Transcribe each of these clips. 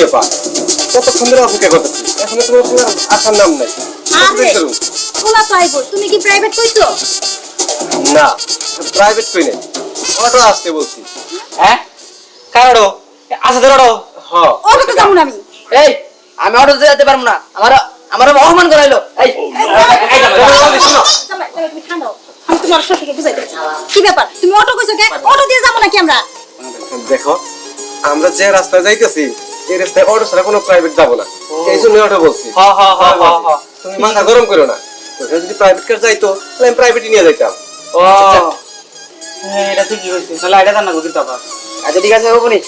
ব্যাপার? কতক্ষণ ধরে অপেক্ষা করতেছি, এখনো তোমার কোনো আসার নাম নাই। খোলা পাইবো, তুমি কি প্রাইভেট কইছো? না, প্রাইভেট কই নাই, অটো আসতে বলছি। হ্যাঁ কারো আচ্ছা ধরো হ্যাঁ, অটোতে যাবো না আমি। এই আমি অটোতে যেতে পারবো না, আমার আমার অপমান করাইলো। এই শোনো, তুমি ঠান্ডা হও, আমি তোমার শ্বশুরকে বুঝাইতে। কি ব্যাপার, তুমি অটো কইছো কে? অটো দিয়ে যাবো নাকি আমরা? দেখো আমরা যে রাস্তায় যাইতেছি এই রাস্তায় অটো ছাড়া কোনো প্রাইভেট যাবো না, এই জন্য অটো বলছি। তুমি মাথা গরম করো না, যদি প্রাইভেট কার যাইতো তাহলে আমি প্রাইভেটই নিয়ে যাইতাম। ও এটা ঠিকই হয়েছে, তাহলে এটা জানা গো কিন্তু আবার। আচ্ছা ঠিক আছে ওপনি।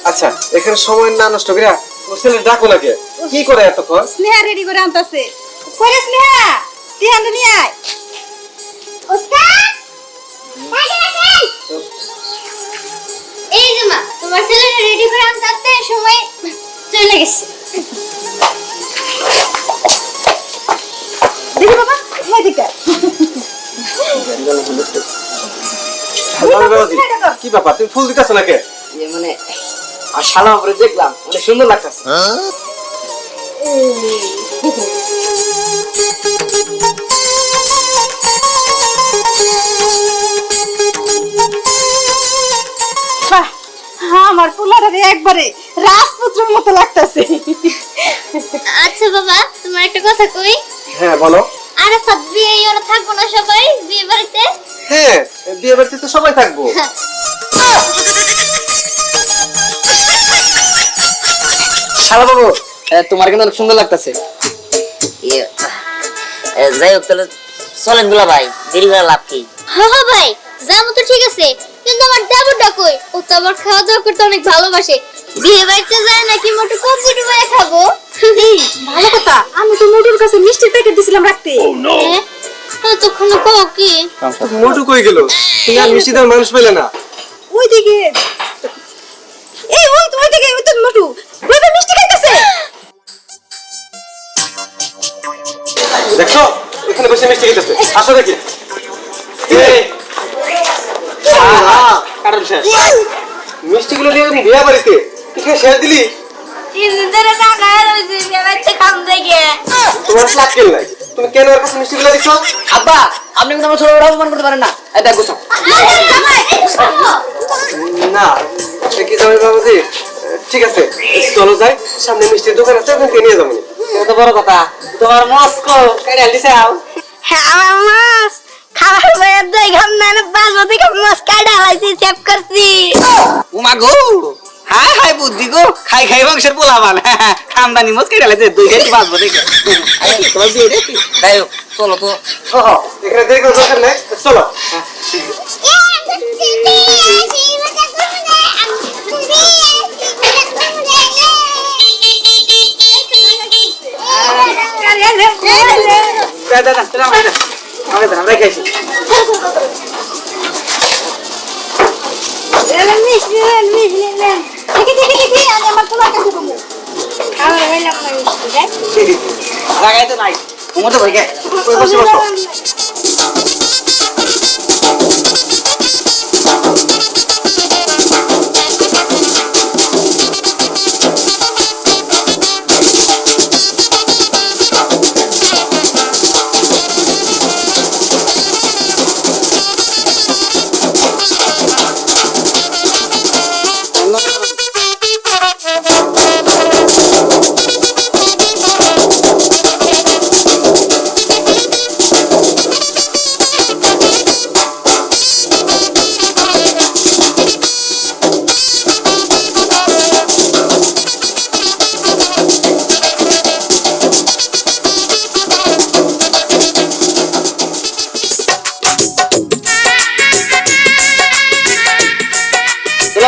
আচ্ছা এখানে সময় না নষ্ট করিয়া তোমার ছেলে ডাকো না কে? কি করে এতক্ষণ? স্নেহা রেডি করে আনতাছে। কইরে স্নেহা, টিহান নিয়ে আয়। ওস্তাদ এই যে মা, তোমার ছেলেটা রেডি করে আনতে সময় চলে গেছে। দেখি বাবা, হ্যাঁ দিকা। কি ব্যাপার, তুমি ফুল দিতেছো না কে? মানে আর শালা উপরে দেখলাম অনেক সুন্দর লাগতেছে। আমার পোলারে একবারে রাজপুত্রের মতো লাগতাছে। আচ্ছা বাবা, তোমার একটা কথা কই। হ্যাঁ বলো। আরে বিয়ে ওরা থাকবো না সবাই বিয়ে বাড়িতে? হ্যাঁ বিয়ে বাড়িতে তো সবাই থাকবো। শালা বাবু তোমার কিন্তু অনেক সুন্দর লাগতেছে। যাই হোক তাহলে চলেন গুলা ভাই, দেরি করে লাভ কি? হ্যাঁ ভাই যাবো তো ঠিক আছে, কিন্তু আমার দেবরটা কই? ও তো আবার খাওয়া দাওয়া করতে অনেক ভালোবাসে। বিয়ে বাড়িতে যায় নাকি মোটু কচি ডুবাই খাবো? ভালো কথা, আমি তো মোটুর কাছে মিষ্টির প্যাকেট দিছিলাম রাখতে। তখন কও কি? মোটু কই গেল? তুমি আর মিষ্টি দেওয়ার মানুষ পেলে না? ওইদিকে, এই ওইদিকে, ওই তো মোটু ওই মিষ্টি খাইতেছে। দেখছো এখানে বসে মিষ্টি খেতেছে, আসো দেখি। মিষ্টিগুলো নিয়ে বিয়ে বাড়িতে তুই শেয়ার দিলি? ইন্দরে না গায় রইছে বিয়ে বাড়িতে কাম দেখে। তোমার সাকেল নাই, তুমি কেন ওর কাছে মিষ্টিগুলো দিছো? আব্বা আপনি কিন্তু আমার ছোট বড় অপমান করতে পারেন না। এই দেখো সব না কি যাবে বাবাজি, ঠিক আছে চলো যাই, সামনে মিষ্টির দোকান আছে ওখানে নিয়ে যাবো। এত বড় কথা, তোমার মস্কো কেডা দিছে আও? হ্যাঁ আমার মাছ খাবার বইয়ের দই খাম না, বাসমতি মাছ কাটা লাইছি, সেভ করছি। উমা গো, হাই হাই বুদ্ধি গো, খাই খাই বংশের পোলাবান। খানদানি মস্ক কেডা লাইছে, দই খাইতে বাসবো দেখো। তোমার বিয়ে দেখি তাই হোক, চলো তো। এখানে দেরি করার দরকার নেই, চলো। আমরা খাইছি। লাগাই তো নাই, তোমার তো ভয় কে? বসে বসো।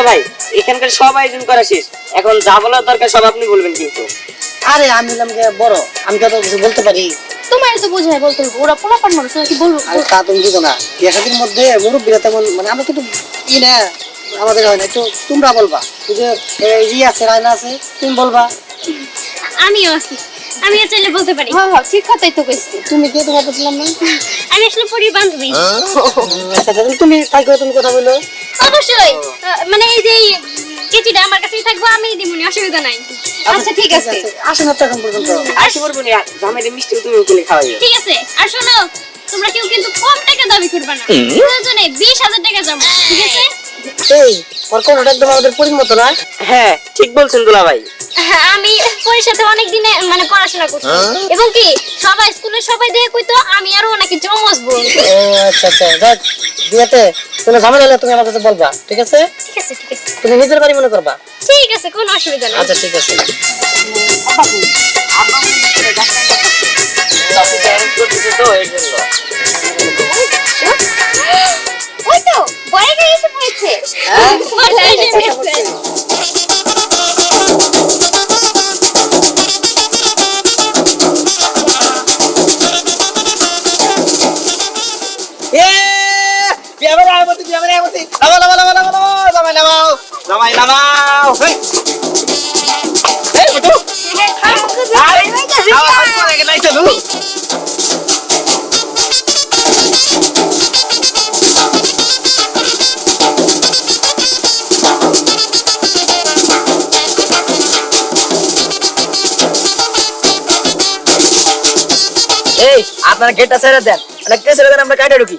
ভাই এখানকার সব আয়োজন করা শেষ, এখন যা বলার দরকার সব আপনি বলবেন। কিন্তু আরে আমি হলাম বড়, আমি তো কিছু বলতে পারি। তোমার তো বোঝায় বলতে হবে, ওরা পোলাপান মানুষ কি বলবো? আরে তা তুমি বুঝো না, বিয়ের মধ্যে মুরব্বীরা তেমন মানে আমরা কিন্তু কি না আমাদের হয় না, তো তোমরা বলবা। তুই যে এই যে আছে রায়না আছে, তুমি বলবা। আমিও আছি, আমি চাইলে বলতে পারি। হ্যাঁ হ্যাঁ ঠিক কথাই তো কইছি। তুমি কে তোমার বলছিলাম না? আমি আসলে পরি বান্ধবী। আচ্ছা তুমি তাই করে তুমি কথা বলো। অবশ্যই মানে এই যে কেচিটা আমার কাছেই থাকবো, আমি দিমুনি, অসুবিধা নাই। আচ্ছা ঠিক আছে আসেন আপনি এখন পর্যন্ত। আসি বলবো না জামাইরে মিষ্টি তুমি ওখানে খাওয়াইও। ঠিক আছে আর শোনো তোমরা কেউ কিন্তু কম টাকা দাবি করবে না প্রয়োজনে 20,000 টাকা জমা ঠিক আছে এই ওর কোনটা একদম আমাদের পরিমত না। হ্যাঁ ঠিক বলছেন দুলা ভাই। হ্যাঁ, আমি পরীক্ষাতে অনেক দিনে মানে পড়াশোনা করছি এবং কি সবাই স্কুলে সবাই দেখে কইতো আমি আরো নাকি জমজ বোন ও আচ্ছা আচ্ছা দেখ বিয়েতে কোনো ঝামেলা হলে তুমি আমার কাছে বলবা ঠিক আছে? ঠিক আছে ঠিক আছে তুমি নিজের বাড়ি মনে করবা। ঠিক আছে কোনো অসুবিধা নেই আচ্ছা ঠিক আছে। ওই তো বড় গাড়ি এসে পড়েছে বড় গাড়ি এসে পড়েছে এ বিয়াবে আইবতি নামাও জামাই নামাও হেই এই বুটু আরে আওয়াজ করে কে নাই চলু এই আপনার গেটটা ছেড়ে দেন, মানে কে ছেড়ে দেন আমরা কাটে ঢুকি।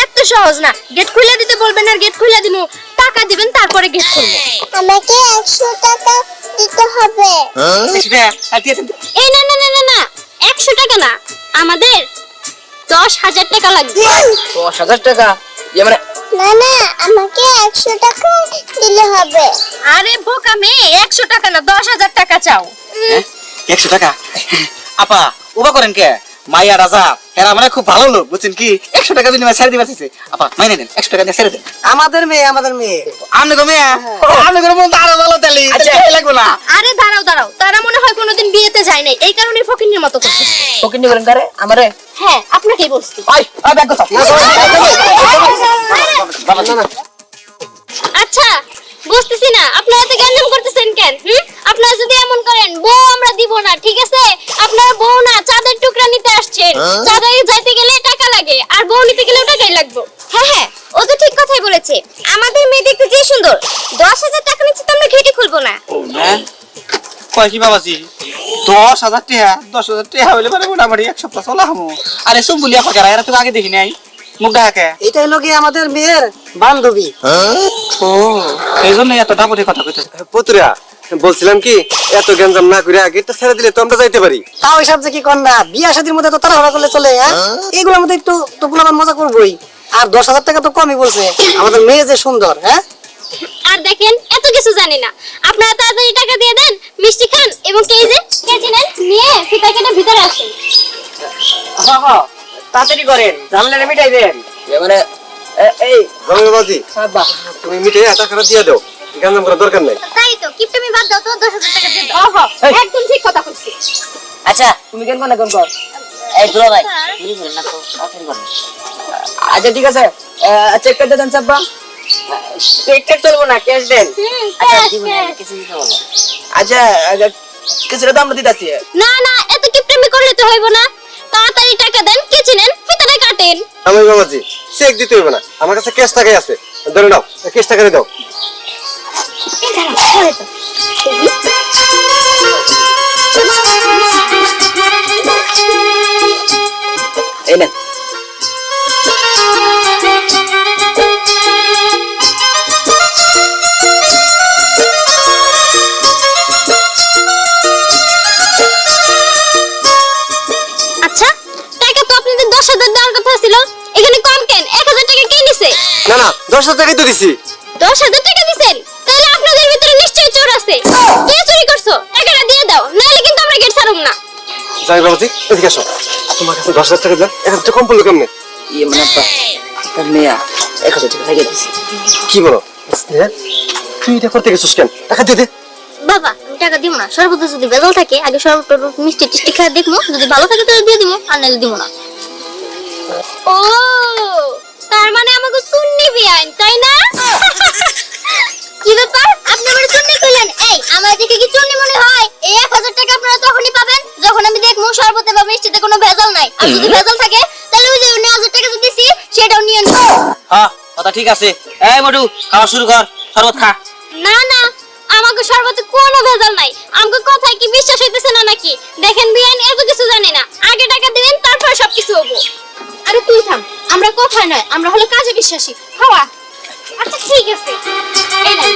এত সহজ না গেট খুলে দিতে বলবেন আর গেট খুলে দিমু টাকা দিবেন তারপরে গেট খুলবো আমাকে 100 টাকা দিতে হবে। সেটা আতিয়া এই না না না না না 100 টাকা না আমাদের 10,000 টাকা লাগবে 10,000 টাকা ইয়ে মানে না না আমাকে 100 টাকা দিলে হবে। আরে বোকা মেয়ে 100 টাকা না 10,000 টাকা চাও 100 টাকা আপা ওবা করেন কে মাইয়া রাজা এরা মানে খুব ভালো লোক বুঝছেন কি 100 টাকা বিনিময়ে ছেড়ে দিবা চাইছে আপা মাইনে দেন 100 টাকা দিয়ে ছেড়ে দেন আমাদের মেয়ে আমনে গো মেয়া আমনে গো মন আরো ভালো তালি আচ্ছা লাগবে না আরে দাঁড়াও দাঁড়াও তারা মনে হয় কোনোদিন বিয়েতে যায় নাই এই কারণে ফকিন্নির মতো করতেছে ফকিন্নি বলেন কারে আমারে। হ্যাঁ আপনাকেই বলছি আই আই ব্যাগ কথা বাবা না না আচ্ছা বুঝতেছি না আপনারা এত গ্যাঞ্জাম করতেছেন কেন আপনারা যদি এমন করেন বউ আমরা দিব না ঠিক আছে আপনারা বউ না চাঁদের টুকরা নিতে আসছেন চাঁদে যাইতে গেলে টাকা লাগে আর বউ নিতে গেলেও টাকাই লাগবে হ্যাঁ হ্যাঁ ও তো ঠিক কথাই বলেছে আমাদের মেয়ে দেখতে যে সুন্দর 10,000 টাকা নিচ্ছে তো আমরা ঘেটি খুলবো না হ্যাঁ কয় কি বাবাজি 10,000 টাকা 10,000 টাকা হইলে মানে মোটামুটি এক সপ্তাহ চলা হামু আরে সব বলি আপা কেরা এরা তো আগে দেখি নাই মুখ ডাকে এটা হলো কি আমাদের মেয়ের বান্ধবী। ও এই জন্য এত ডাবুটে কথা কইতে পুতুরা বলছিলাম কি এত গ্যাঞ্জাম না করে গেটটা ছেড়ে দিলে তো আমরা যাইতে পারি। তাও এসব যে কি কর না বিয়া শাদীর মধ্যে তো তাড়াহুড়া করলে চলে হ্যাঁ এগুলোর মধ্যে একটু তো পোলাপান মজা করবোই। আর 10,000 টাকা তো কমই বলছে, আমাদের মেয়ে যে সুন্দর হ্যাঁ। আর দেখেন এত কিছু জানি না আপনারা তাড়াতাড়ি টাকা দিয়ে দেন মিষ্টি খান এবং কেজি নেন নিয়ে ফিতা কেটে ভিতরে আসেন হ্যাঁ হ্যাঁ তাড়াতাড়ি করেন ঝামেলাটা মিটাই দেন মানে এই জমিবাজি বাহ তুমি মিঠে টাকাটা দিয়ে দাও গ্যাঞ্জাম করার দরকার নাই। তাই তো কিপটামি বাদ দাও তো 10,000 টাকা দিয়ে দাও ওহো একদম ঠিক কথা কইছি আচ্ছা তুমি কেন কোন কর এই দুলা ভাই তুমি বলেন না তো তাড়াতাড়ি করেন। আচ্ছা ঠিক আছে চেক করে দেন সাব্বা চেক টেক চলবো না ক্যাশ দেন। আচ্ছা দিব না কিছু দিতে হবে আচ্ছা কিছুটা দাম দিতেছি না না এত কিপটামি করলে তো হইব না তাড়াতাড়ি টাকা দেন কেচি নেন ফিতাটা কাটেন আমি বাবাজি চেক দিতে হবে না, আমার কাছে ক্যাশ টাকাই আছে, ধরে নাও ক্যাশ টাকা দাও। এই দাঁড়াও সরে তো এই না আচ্ছা টাকা তো আপনাদের 10,000 দেওয়ার কথা ছিল এখানে কম কেন 1,000 টাকা কে নিছে না না 10,000 টাকাই তো দিছি। 10,000 টাকা দিছেন তাহলে আপনাদের ভিতরে নিশ্চয়ই চোর আছে কে চুরি করছো টাকাটা দিয়ে দাও নাহলে কিন্তু আমরা গেট ছাড়ব না যাই বাবাজি এদিকে আসো, তোমার কাছে 10,000 টাকা দিলাম 1,000 টাকা কম পড়লো কেমনে? ইয়ে মানে তার মেয়া 1,000 টাকা লাগিয়ে দিছি। কি বলো তুই এটা করতে গেছিস কেন? টাকা দিয়ে দে। বাবা আমি টাকা দিব না সর্বদা যদি বেজাল থাকে আগে সর্বটা মিষ্টি টিষ্টি খেয়ে দেখবো যদি ভালো থাকে তাহলে দিয়ে দিব আর নাহলে দিব না ও তার মানে আমাকে সুন্নি বিয়াইন তাই না কি ব্যাপার আপনি আমার সুন্নি কইলেন এই আমার দিকে কি সুন্নি মনে হয় এই 1,000 টাকা আপনারা তখনই পাবেন যখন আমি দেখবো সর্বতে বা মিষ্টিতে কোনো ভেজাল নাই আর যদি ভেজাল থাকে তাহলে ওই যে 9,000 টাকা যদি দিছি সেটাও নিয়ে নেব হ্যাঁ কথা ঠিক আছে এই মটু খাওয়া শুরু কর শরবত খা না না আমাকে সর্বতে কোনো ভেজাল নাই আমাকে কথায় কি বিশ্বাস হইতেছে না নাকি? দেখেন বিয়ান এত কিছু জানি না, আগে টাকা দিবেন তারপর সবকিছু হবো। আরে তুই থাম, আমরা কথায় নয়, আমরা হলো কাজে বিশ্বাসী। খাওয়া। আচ্ছা ঠিক আছে, এই নাও।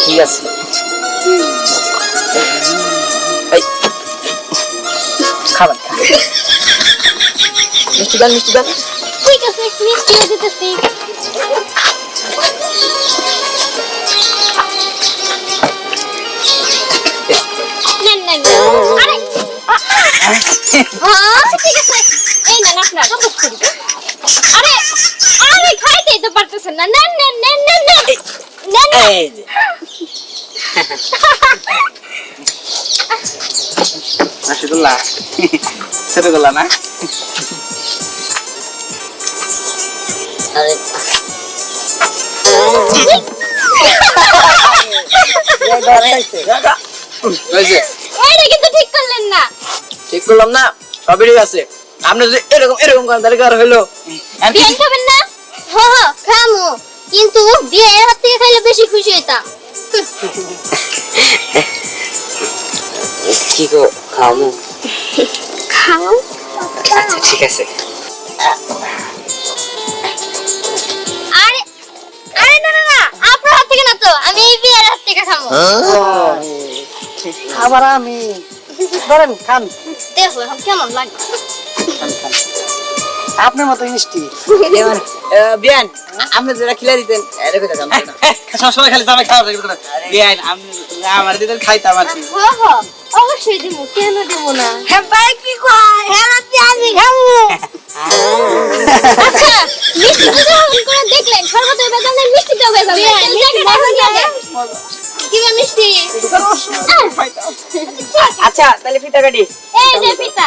ঠিক আছে এই খাবার খা মিষ্টি দান ঠিক আছে, মিষ্টিও দিতেছি। নেন নেন নেন। আরে ঠিক আছে, এই নেন আপনার। আরে আরে খাইতেই তো পারতেছেন না। নেন নেন নেন নেন নেন নেন। এই যে রসগোল্লা ছোটগোল্লা না আরে এইটা কিন্তু ঠিক করলেন না। ঠিক করলাম না, সবই ঠিক আছে। আপনি যদি এরকম করেন তাহলে কি আর হইলো? বিয়ে খাবেন না? হ্যাঁ খামু, কিন্তু বিয়ের হাত থেকে খাইলে বেশি খুশি হইতাম। কি গো খাবো? খাও। আচ্ছা ঠিক আছে। আরে আরে না না না, আপনার হাত থেকে না তো, আমি এই বিয়ের হাত থেকে খামু। খাবার আমি ধরেন খান দেখো এখন কেমন লাগে। আপনার মতো মিষ্টি বিয়ান আপনি যেটা খিলা দিতেন রেখে থাকাম সবসময় খালি জামাই খাওয়া থাকে না বিয়ান আমি আমার দিতেন খাইতাম আর কি। হ্যাঁ হ্যাঁ অবশ্যই দিব, কেন দিব না। হ্যাঁ ভাই কি কয়? হ্যাঁ আমি খাবো। আচ্ছা মিষ্টি তো যখন করে দেখলেন সর্বতের বেতন দেন, মিষ্টি তো বেতন দেন। কি মিষ্টি? আচ্ছা তাহলে ফিতা কাটি। এই যে পিতা।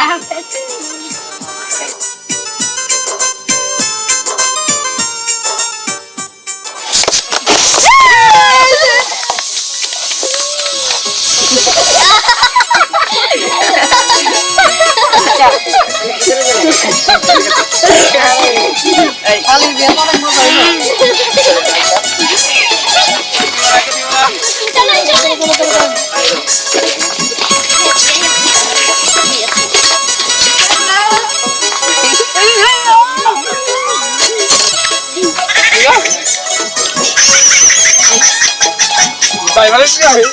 ভাই মানে কি হবে?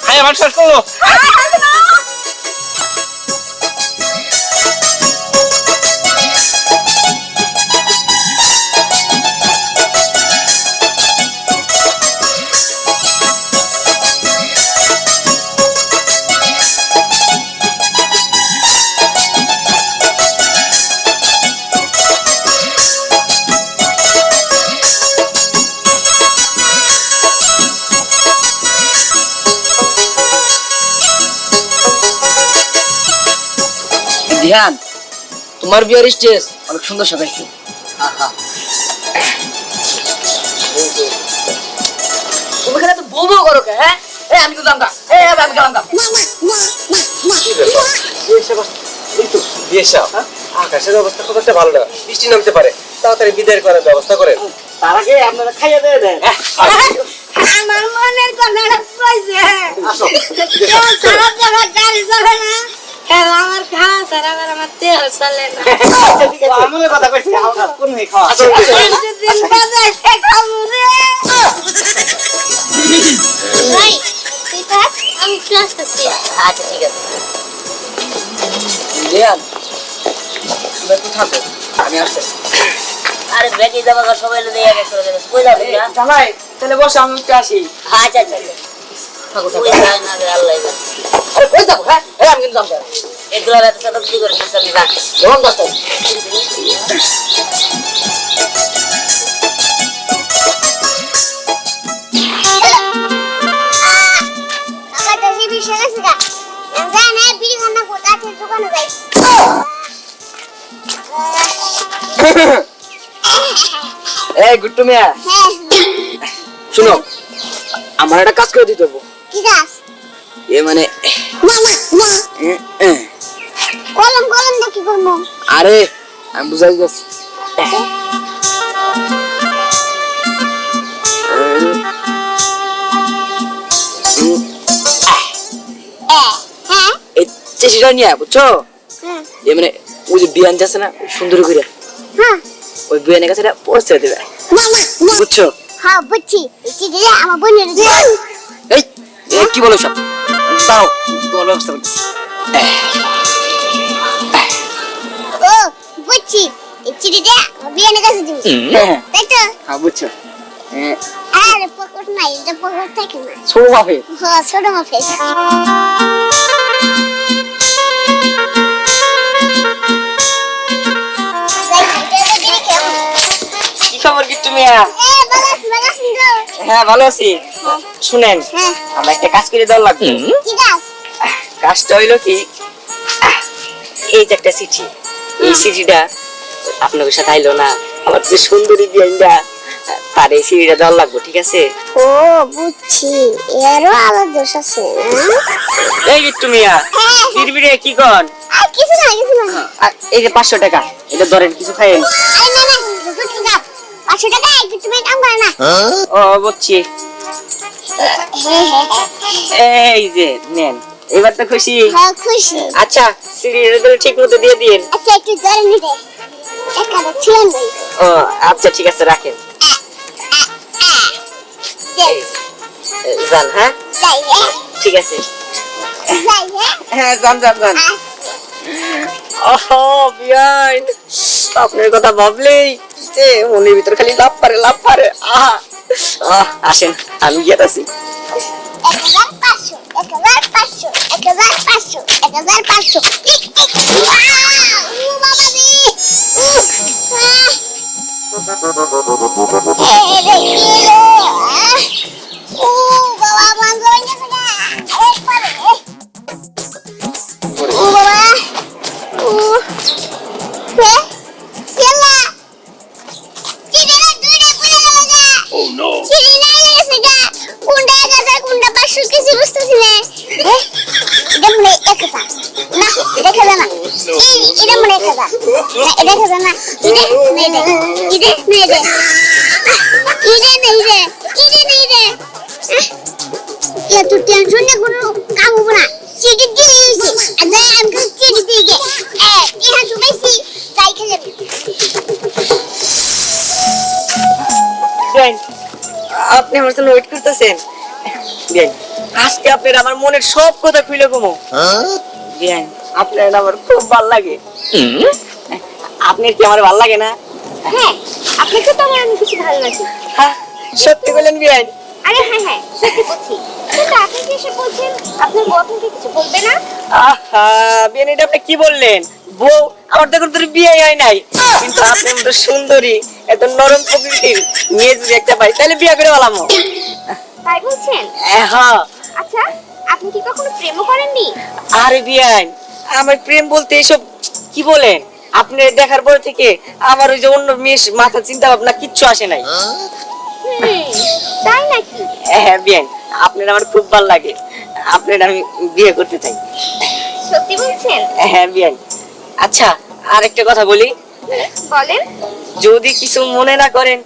খাই আমার শেষ করলো। ধ্যান তোমার বিয়ের স্টেজ অনেক সুন্দর সাজাইছি। তুমি এখানে তো বউ বউ করো কে? হ্যাঁ আমি তো জানতাম। আমি জানতাম আকাশের অবস্থা খুব একটা ভালো না, বৃষ্টি নামতে পারে, তাড়াতাড়ি বিদায় করার ব্যবস্থা করেন। তার আগে আপনারা খাইয়ে দিয়ে দেন। আমার মনের কথাটা কইছে। আসো সারা জায়গা গাড়ি চলে না। হ্যাঁ আমার খাওয়া সারা আমার তেল চলে না। আমার কথা কইছি আমার কোন নেই খাওয়া। দিন বাজাইতে খাবো রে। ভাই তুই থাক, আমি ক্লাস করছি। আচ্ছা ঠিক আছে। ধ্যান তুমি একটু থাকো, আমি আসতেছি। আরে ব্যাগে যাবো সবাই দিয়ে গেছে কই যাবে না জামাই? তাহলে বসে আমি একটু আসি। আচ্ছা আচ্ছা থাকো থাকো। যাই না রে আল্লাহ জানে। আরে কই যাবো? হ্যাঁ আমি কিন্তু যাবো। এগুলা রাতে সাথে কি করে আমি রাখ যখন দশটা এই গুট্টু মিয়া শুনো, আমার একটা কাজ করে দিতে হবে। কি কাজ? এ মানে কলম কলম দেখি করবো আরে আমি বুঝাই গেছি হ্যাঁ এই চিঠিটা নিয়ে বুঝছো হ্যাঁ এ মানে ওই যে বিয়ান যাচ্ছে না সুন্দর করে হ্যাঁ ওই বিয়ানের কাছে পৌঁছে দেবে মামা বুঝছো হ্যাঁ বুঝছি চিঠিটা আমার বোনের এই এই কি বলো সব দাও তোমার ব্যবস্থা করতেছি ও বুঝছি এই চিঠিটা আমার বোনের কাছে দিব তাই তো হ্যাঁ বুঝছো আর পকেট নাই এটা পকেট থাকে না ছোট ভাবে হ্যাঁ ছোট মাপে কি খবর কি তুমি বাগাস হ্যাঁ ভালো আছি শুনেন হ্যাঁ আমরা একটা কাজ করে দেওয়া লাগবে কি গাছ কাজটা হইলো কি এই যে একটা চিঠি এই চিঠিটা আপনাদের সাথে আইলো না আমার যে সুন্দরী বিয়াইনটা তার এই চিঠিটা দেওয়া লাগবে ঠিক আছে ও বুঝছি এরও আলাদা দোষ আছে এই গিট্টু মিয়া বিড়বিড়ে কি কন আর কিছু না আর এই যে 500 টাকা এটা ধরেন কিছু খাইেন আরে না না তুই কি গাছ 500 টাকা একটু তুমি কাম করে না ও বুঝছি হ্যাঁ এই যে নেন এবার তো খুশি হ্যাঁ খুশি আচ্ছা চিঠিটা ঠিক মতো দিয়ে দিন আচ্ছা একটু ধরে নিতে একাটা ছিলেন ভাই ও আচ্ছা ঠিক আছে রাখেন যান হ্যাঁ যাই হ্যাঁ ঠিক আছে যাই হ্যাঁ হ্যাঁ যান যান যান ওহো বিয়াইন আপনার কথা ভাবলেই যে মনের ভিতর খালি লাভ পারে আহা আসেন আমি গিয়ে আছি 1500 ও বাবা বান্ধবী ও বাবা ও কেলা চিড়ে দুইটা পড়ে গেল গা ও নো চিড়ে নাই গেছে গা কোনটা 1000 কোনটা 500 কিছু বুঝতেছি না এটা মনে 1000 না এটা খেলা না এটা মনে 1000 এটা খেলা না এটা ইয়া তুই টেনশন না কোনো কাম হবে না চিড়ে দিয়ে আইছি আর যাই আমি চিড়ে দিয়ে গে ইহা জুমাইছি যাই খেলে বিয়াইন আপনি আমার জন্য ওয়েট করতেছেন বিয়াইন আজকে আপনার আমার মনের সব কথা খুলে কমো বিয়াইন আপনার আমার খুব ভালো লাগে আপনার কি আমার ভালো লাগে না হ্যাঁ আপনাকে তো আমার অনেক কিছু ভালো লাগে হ্যাঁ সত্যি বলেন বিয়াইন আরে হ্যাঁ সত্যি বলছি কিন্তু আপনি কি এসে বলছেন আপনার বউ আপনাকে কিছু বলবে না আহা বিয়াইন এটা আপনি কি বললেন বউ আমার দেখুন তোর বিয়ে হয় নাই কিন্তু আপনি মতো সুন্দরী এত নরম প্রকৃতির মেয়ে যদি একটা পাই তাহলে বিয়ে করে বলামো তাই বলছেন হ্যাঁ আচ্ছা আপনি কি কখনো প্রেমও করেননি আরে বিয়াইন আমার প্রেম বলতে এসব কি বলেন আপনি দেখার পর থেকে আমার ওই যে অন্য মেয়ের মাথা চিন্তা ভাবনা কিচ্ছু আসে নাই তাই নাকি হ্যাঁ বিয়াইন আপনার আমার খুব ভালো লাগে আপনার আমি বিয়ে করতে চাই সত্যি বলছেন হ্যাঁ বিয়াইন আচ্ছা আর একটা কথা বলি বলেন যদি কিছু মনে না করেন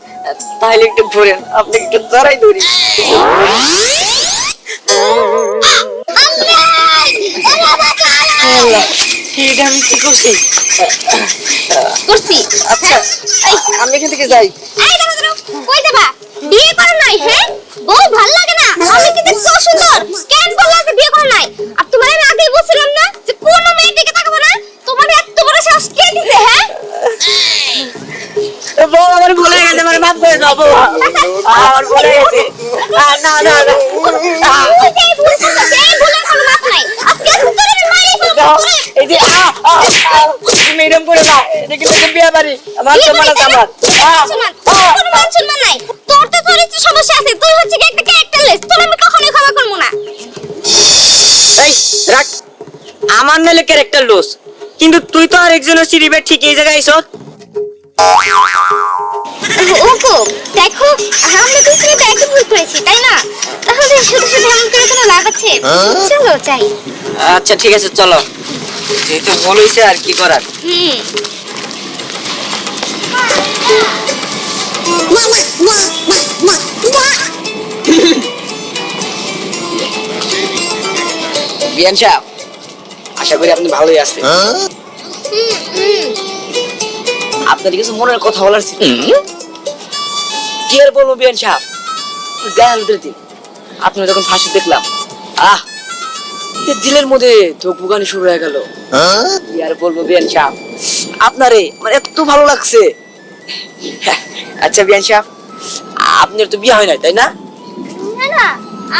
তাহলে একটু ধরেন আপনি একটু জড়াই ধরি এটা আমি কি করছি করছি আচ্ছা আমি এখান থেকে যাই এই দাঁড়াও কই যাবা বিয়ে করেন নাই হ্যাঁ বউ ভালো লাগে না আমি কি দেখতে সুন্দর কেন ভালো লাগে বিয়ে করেন নাই আর তোমার আমি আগেই বলছিলাম না যে কোন মেয়ের দিকে তাকাবো না তোমার এত বড় সাহস কে দিছে হ্যাঁ বউ আমার ভুলে গেছে আমার মাফ করে দাও বউ আমার ভুলে গেছে না না না এই ভুল করতেছে এই ভুলের কোনো মাপ নাই আজকে তোরে মারি দাও, এই যে তুমি এরকম করে না এটা কিন্তু বিয়ে বাড়ি আমার তো মনে আছে আমার কোনো মান সম্মান নাই তোর তো চরিত্র সমস্যা আছে তুই হচ্ছে কি একটা ক্যারেক্টারলেস তোর আমি কখনোই ক্ষমা করব না এই রাখ আমার নালে ক্যারেক্টার লস কিন্তু তুই তো আর একজনের সিরিবে ঠিক এই জায়গায় আইছো ওকো দেখো আমরা দুজনে তো একই ভুল করেছি তাই না তাহলে শুধু শুধু এমন করে কোনো লাভ আছে চলো চাই আচ্ছা ঠিক আছে চলো, যেহেতু ভুল হয়েছে আর কি করার। হুম বিয়ান সাহেব, আশা করি আপনি ভালোই আছেন। আপনার কিছু মনের কথা বলার ছিল। কি আর বলবো বিয়ান সাহেব, গায়ের দিন আপনার যখন ফাঁসি দেখলাম, এই দিলের মধ্যে ধুকপুকানি শুরু হয়ে গেল। কি আর বলবো বিয়ান সাহেব, আপনারে আমার এত ভালো লাগছে। আচ্ছা বিয়ান সাহেব, আপনার তো বিয়ে হয় নাই তাই না? না না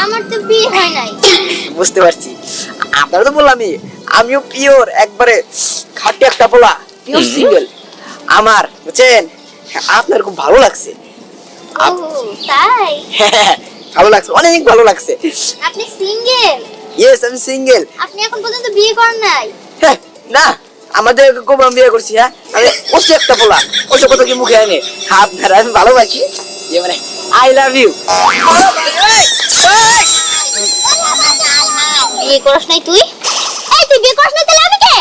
আমার তো বিয়ে হয় নাই বুঝতে পারছি, আপনারা তো বললামই, আমিও পিওর একবারে খাঁটি একটা পোলা, পিওর সিঙ্গেল। আমার বুঝছেন, আপনার খুব ভালো লাগছে। ও তাই ভালো লাগছে, অনেক ভালো লাগছে। আপনি সিঙ্গেল? ইয়েস, আমি সিঙ্গেল। আপনি এখন পর্যন্ত বিয়ে করেন নাই? না, আমাদের খুব বিয়ে করছি। হ্যাঁ, আমি ওসে একটা পোলা, ওসব কথা কি মুখে আনে? আপনারা আমি ভালোবাসি, যে মানে আই লাভ ইউ। বিয়ে করিস নাই তুই? এই তুই বিয়ে করিস নাই তাহলে আমি কে?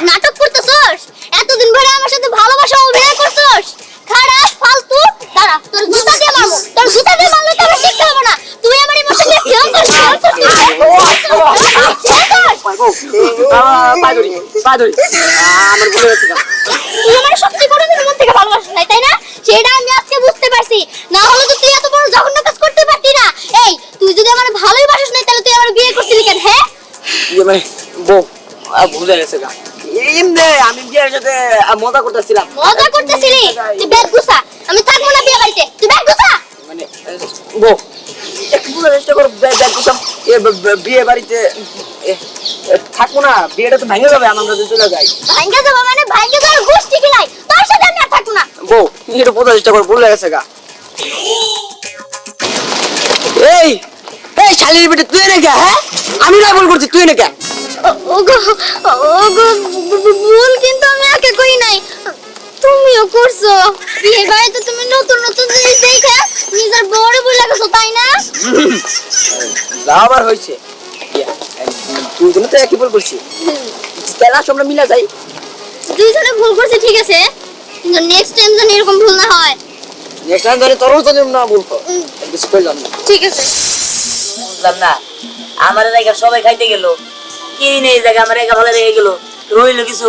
নাটক করতেছস? এতদিন ধরে আমার সাথে ভালোবাসা অভিনয় করছস? খারাপ ফালতু। দাঁড়া, তোর জুতা দিয়ে মারবো। তোর জুতা দিয়ে মারলে তো আমার শিখতে হবে না। তুই আমার ইমোশন দিয়ে খেল করছিস। আমার ভুলে গেছে। তুই আমার সত্যি করে মন থেকে ভালোবাসিস নাই তাই না? সেটা আমি আজকে বুঝতে পারছি। না হলে তো তুই এত বড় জঘন্য কাজ করতে পারতি না। এই তুই যদি আমার ভালোই বাসিস নাই তাহলে তুই আমার বিয়ে করছিলি কেন? হ্যাঁ মানে বউ ভুলে গেছে গা। এমনি আমি বিয়ের সাথে মজা করতেছিলাম। মজা করতেছিলি? তুই ব্যাগ গুছা। আমি থাকবো না বিয়ে বাড়িতে। তুই ব্যাগ গুছা। মানে বউ একটু বুঝার চেষ্টা করো, ব্যাগ গুছাম। বিয়ে বাড়িতে থাকবো না, বিয়েটা তো ভেঙে যাবে, আমরা যদি চলে যাই। ভাঙ্গা যাবো মানে ভাঙ্গা যাওয়ার গোষ্ঠী কিলাই। তোর সাথে আমি আর থাকবো না। বউ একটু বোঝার চেষ্টা করো, ভুলে গেছে গা। এই এই শালির বেটে তুই নাকি? হ্যাঁ, আমি না ভুল করছি, তুই নাকি? ওগো ওগো ভুল কিন্তু আমি একা করি নাই, তুমিও করছো। বিয়ে বাড়িতে তুমি নতুন নতুন জিনিস দেখে নিজের বড় বলে লাগছো তাই না? আবার হয়েছে, তুই জন্য তো একই ভুল করছি। তাহলে আসো আমরা মিলা যাই। দুইজনে ভুল করছে ঠিক আছে, কিন্তু নেক্সট টাইম যেন এরকম ভুল না হয়। নেক্সট টাইম ধরে তোরও তো না বলতো, কিছু করলাম না। ঠিক আছে। বুঝলাম না, আমার জায়গা সবাই খাইতে গেল, কি নেই জায়গা আমার একা ভালো লেগে গেল, রইলো কিছু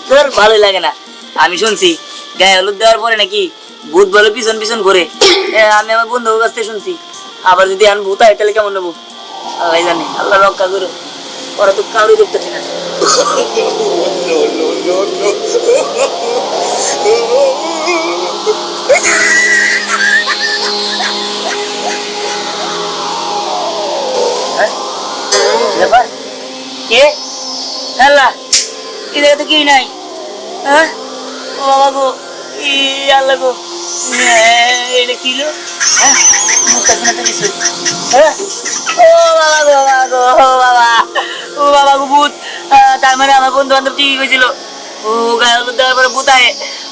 তোর ভালোই লাগে না। আমি শুনছি গায়ে হলুদ দেওয়ার পরে নাকি ভূত বলে পিছন পিছন ঘুরে। আমি আমার বন্ধুর কাছ থেকে শুনছি, আবার যদি আমি ভূত হয় তাহলে কেমন নেবো আল্লাহ জানে। আল্লাহ রক্ষা করো, ওরা তো কাউরি দেখতেছি না। ব্যাপার কে? আল্লাহ, এই জায়গা তো কেউ নাই। হ্যাঁ, ও বাবা গো, আল্লাহ গো, এটা কি লো? হ্যাঁ, ও বাবা গো, বাবা গো, ও বাবা, ও বাবা গো, ভূত। তার মানে আমার বন্ধু বান্ধব ঠিকই কইছিল, ও গায়ে হলুদ দেওয়ার পরে ভূত আয়।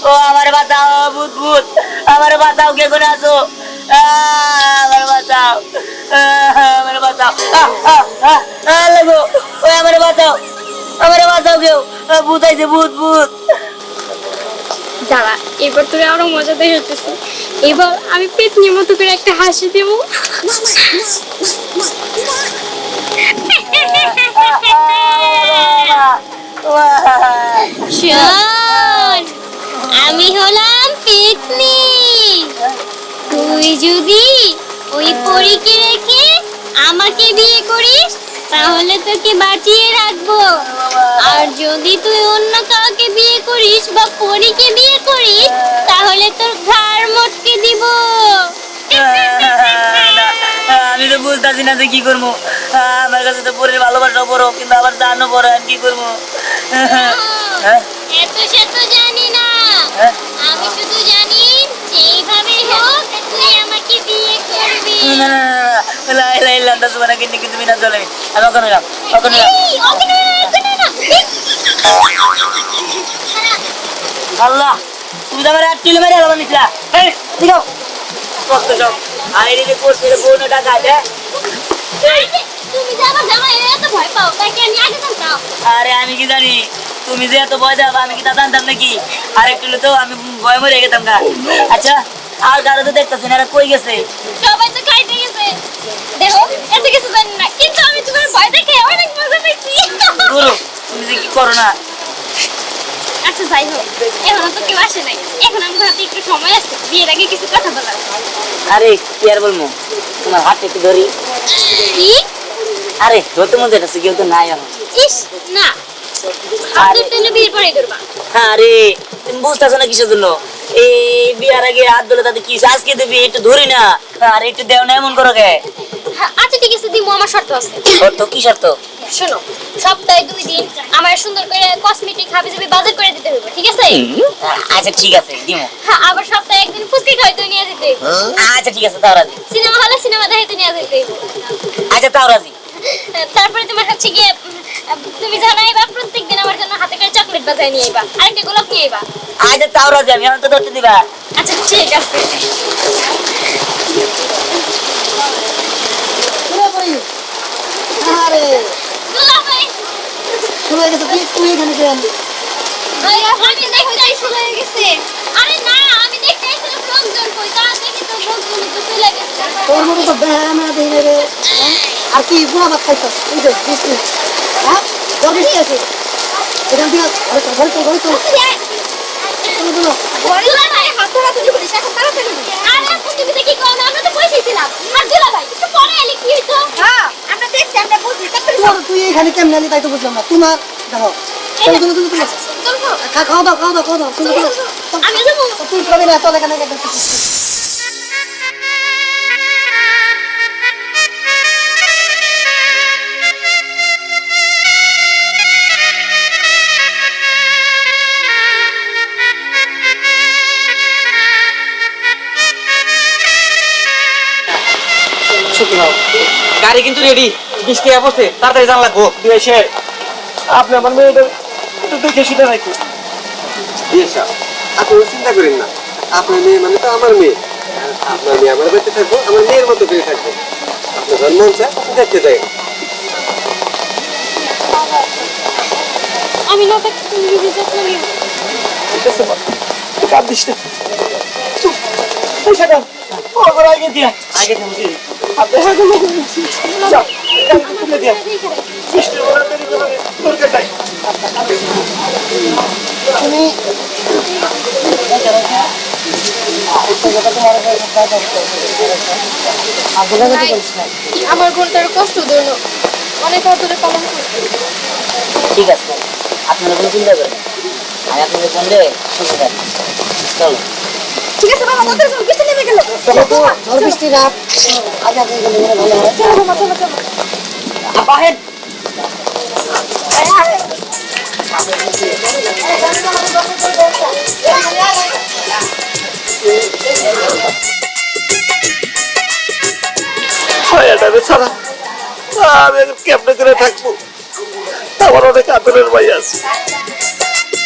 ও আমার বাঁচাও, ভূত ভূত, আমার বাঁচাও, কে করে আসো, আমার বাঁচাও, আমার বাঁচাও, আল্লাহ গো, ওই আমার বাঁচাও, আমার বাঁচাও কেউ, ভূত আইছে, ভূত ভূত। দাঁড়া, এবার তোরে আরো মজা দেখাইতেছি। এবার আমি পেতনির মতো করে একটা হাসি দেব। শোন, আমি হলাম পেতনি। তুই যদি ওই পরীকে রেখে আমাকে বিয়ে করিস তাহলে তোকে বাঁচিয়ে রাখবো, আর যদি তুই অন্য কাউকে বিয়ে করিস বা পরীকে বিয়ে করিস তাহলে তোর ঘাড় মটকে দিব। আমি তো বুঝতেছি না যে কি করবো, আমার কাছে তো পরে ভালোবাসা বড়, কিন্তু আবার জানো বড়, আমি কি করবো? এত সে তো জানি না, আমি শুধু জানি যে এইভাবে হোক তুই আমাকে বিয়ে করবি। কিন্তু না চলে, আমি ওখানে যাও, ওখানে যাও। এই, ওখানে না, ওখানে না। আল্লাহ, তুমি তো আমার 8 কিলো মেরে আলো নিছিলা। এই, ঠিক আছে। কষ্ট সব আর এদিকে করছে বোন টাকা দেয় তুমি যে আমার জামাই এত ভয় পাও তাই কি আমি আগে জানতাম? আরে আমি কি জানি তুমি যে এত ভয় দাও আমি কি তা জানতাম নাকি আর একটু তো আমি ভয় মরে গেতাম না আচ্ছা আর কারো তো দেখতেছি না এরা কই গেছে সবাই তো খাইতে গেছে। দেখো এত কিছু জানি না কিন্তু আমি তোমার ভয় দেখে অনেক মজা পেয়েছি। গুরু তুমি যে কি করো না আচ্ছা যাই হোক, এখন তো কেউ আসে নাই, এখন আমার হাতে একটু সময় আছে, বিয়ের আগে কিছু কথা বলার। আরে কি আর বলবো তোমার হাতে একটু ধরি কি? আরে ধরতে মন যেতেছে কেউ তো নাই এখন ইস না, আপনি তো বিয়ের পরে করবা। আরে তুমি বুঝতেছো না কিসের জন্য এই বিয়ার আগে হাত ধরে তাদের কি আজকে দেবি একটু ধরি না আর একটু দেও না এমন করো কে হ্যাঁ, আচ্ছা ঠিক আছে দিমু, আমার শর্ত আছে। শর্ত কি শর্ত শোনো, সপ্তাহে 2 দিন আমার সুন্দর করে কসমেটিক হাবিজাবি বাজার করে দিতে হবে, ঠিক আছে? আচ্ছা ঠিক আছে দিমু হ্যাঁ, আবার সপ্তাহে 1 দিন ফুচকা খাইতে নিয়ে যেতে হবে। আচ্ছা ঠিক আছে তাও রাজি সিনেমা হলে সিনেমা দেখতে নিয়ে যেতে হবে। আচ্ছা তাও রাজি তারপরে তোমার হচ্ছে গিয়ে তুমি জানাইবা প্রত্যেকদিন আমার জন্য হাতে করে চকলেট বাজায় নিয়ে আইবা, আরেকটা গোলাপ নিয়ে আইবা। আচ্ছা তাও রাজি আমি এখন তো ধরতে দিবা আচ্ছা ঠিক আছে। আরে গোলাপ ভাই, শুরু হয়ে গেছে তুই এখানে কেন আমি দেখতে শুরু হয়ে গেছে। আরে না, আমি দেখতে আইছিলাম লোকজন কই, তা দেখি তো লোকজন তো চলে গেছে। তোর মতো তো বেহানা দিই রে আর কি বুড়া ভাত খাইছ এই যে বৃষ্টি হ্যাঁ তোর বৃষ্টি আছে এখান থেকে ঘরে তো গোলাপ ভাই, হাত ধরাধরি করিস, এখন তাড়াতাড়ি। আরে আপু, তুমি দেখি কোন, আমরা তো পয়সাইছিলাম। আর গোলাপ ভাই, একটু পরে এলে কি হইতো? হ্যাঁ, আমরা দেখছি, আমরা বুঝি। তুই এখানে কেমন আলি তাই তো বুঝলাম না তোমার দেখো চলো চলো চলো চলো, খাওয়া দাও চলো চলো আমি যাবো। তুই খাবি না চল এখানে একদম গাড়ি কিন্তু রেডি, বৃষ্টি পড়ছে, তাড়াতাড়ি জান লাগবো। আপনি আমার মেয়েটা একটু দেখে শুনে রাখুন। আপনি চিন্তা করেন না, আপনার মেয়ে মানে তো আমার মেয়ে, আপনার মেয়ে আমার বাড়িতে থাকবো, আমার মেয়ের মতো করে থাকবো। আপনার জন্ম হচ্ছে দেখতে যাই। আমি না থাকতে তুমি নিজে যত্ন নিও। কাঁদিস না, পয়সাটা ওর আগে দিয়া আগে থামছি। আপনি হ্যাঁ দিয়া বৃষ্টি ওরা দেরি করে দরকার নাই। তুমি ভাই, আমার বোনটার কষ্ট দিও না, অনেক আদরে পালন করছি। ঠিক আছে আপনারা কোনো চিন্তা করেন না। আমি আপনাদের বন্ধে সুখে থাকি চলো ঠিক আছে বাবা, তোদের সব কিছু নেমে গেল। ঝড় বৃষ্টি রাত আগে আগে গেলে মনে ভালো হয় চলো বাবা, চলো চলো। বাহের ছায়াটারে ছাড়া আমি কেমনে করে থাকবো, আমার অনেক আদরের ভাই আছে।